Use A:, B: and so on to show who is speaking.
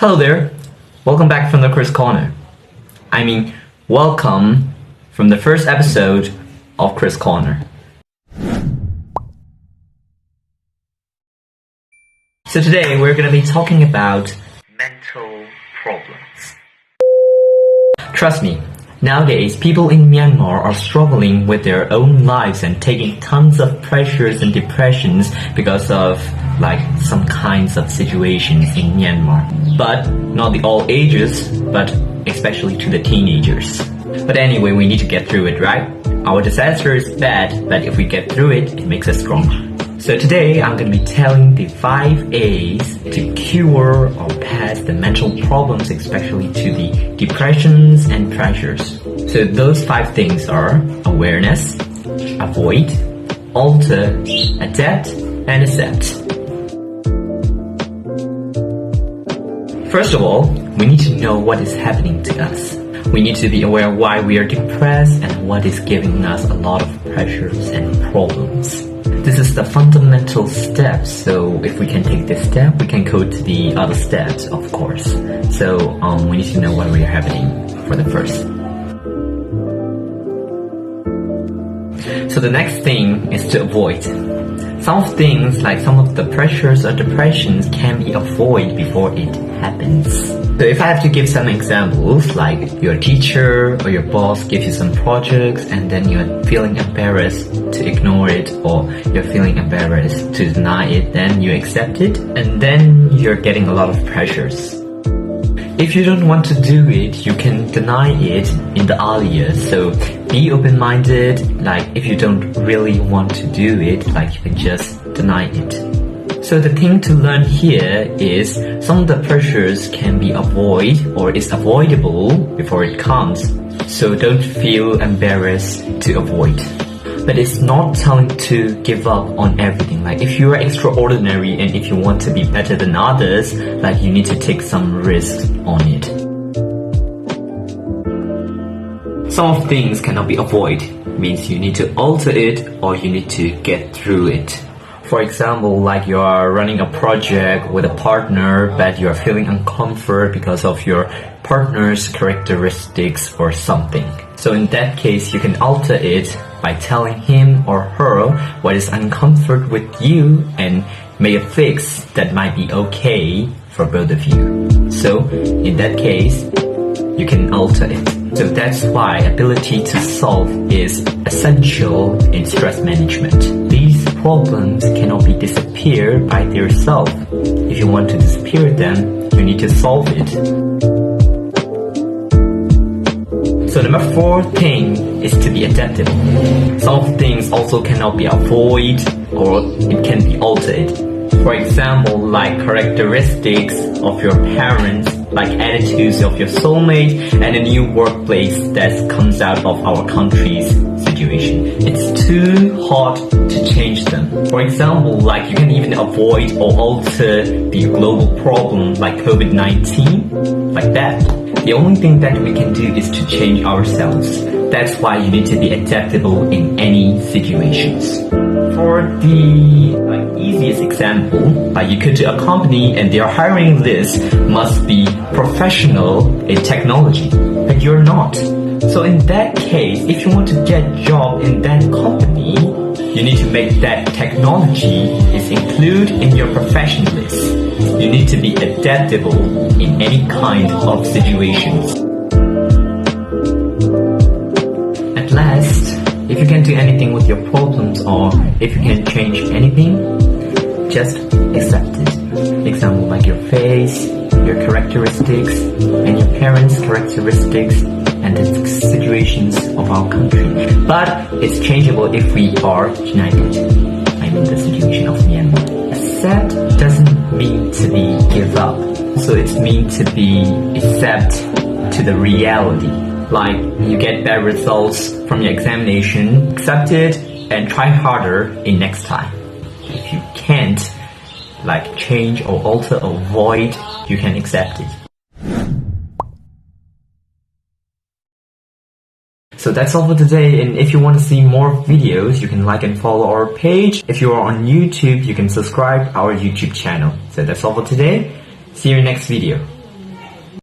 A: Hello there, welcome back from the Chris Corner. Welcome from the first episode of Chris Corner. So today we're going to be talking about mental problems. Trust me, nowadays people in Myanmar are struggling with their own lives and taking tons of pressures and depressions because of some kinds of situations in Myanmar. But not the all ages, but especially to the teenagers. But anyway, we need to get through it, right? Our disaster is bad, but if we get through it, it makes us stronger. So today I'm going to be telling the 5 A's to cure or pass the mental problems, especially to the depressions and pressures. So those 5 things are awareness, avoid, alter, adapt, and accept. First of all, we need to know what is happening to us. We need to be aware of why we are depressed and what is giving us a lot of pressures and problems. This is the fundamental step, so if we can take this step, we can go to the other steps, of course. So we need to know what we are happening for the first. So the next thing is to avoid. Some things, like some of the pressures or depressions, can be avoided before it happens. So if I have to give some examples, like your teacher or your boss gives you some projects and then you're feeling embarrassed to ignore it, or you're feeling embarrassed to deny it, then you accept it, and then you're getting a lot of pressures. If you don't want to do it, you can deny it in the earlier. So be open-minded. If you don't really want to do it, you can just deny it. So the thing to learn here is some of the pressures can be avoided or is avoidable before it comes. So don't feel embarrassed to avoid. But it's not telling to give up on everything. If you are extraordinary and if you want to be better than others, you need to take some risks on it. Some of things cannot be avoided. Means you need to alter it or you need to get through it. For example, you are running a project with a partner, but you are feeling uncomfort because of your partner's characteristics or something. So in that case, you can alter it by telling him or her what is uncomfort with you and make a fix that might be okay for both of you. So in that case, you can alter it. So that's why ability to solve is essential in stress management. These problems cannot be disappeared by themselves. If you want to disappear them, you need to solve it. So number 4 thing is to be adaptable. Some things also cannot be avoided or it can be altered. For example, characteristics of your parents, attitudes of your soulmate, and a new workplace that comes out of our country's situation. It's too hard to change them. For example, you can even avoid or alter the global problem like COVID-19, like that. The only thing that we can do is to change ourselves. That's why you need to be adaptable in any situations. For the easiest example, you go to a company and their hiring list must be professional in technology, but you're not. So in that case, if you want to get a job in that company, you need to make that technology is included in your profession list. You need to be adaptable in any kind of situations. At last, if you can do anything with your problems or if you can change anything, just accept it. Example your face, your characteristics, and your parents' characteristics, and the situations of our country. But it's changeable if we are united. The situation of Myanmar. Accept doesn't mean to be give up. So it's mean to be accept to the reality. You get bad results from your examination, accept it and try harder in next time. If you can't change or alter or avoid, you can accept it. So that's all for today, and if you want to see more videos, you can like and follow our page. If you are on YouTube, you can subscribe our YouTube channel. So that's all for today. See you in next video.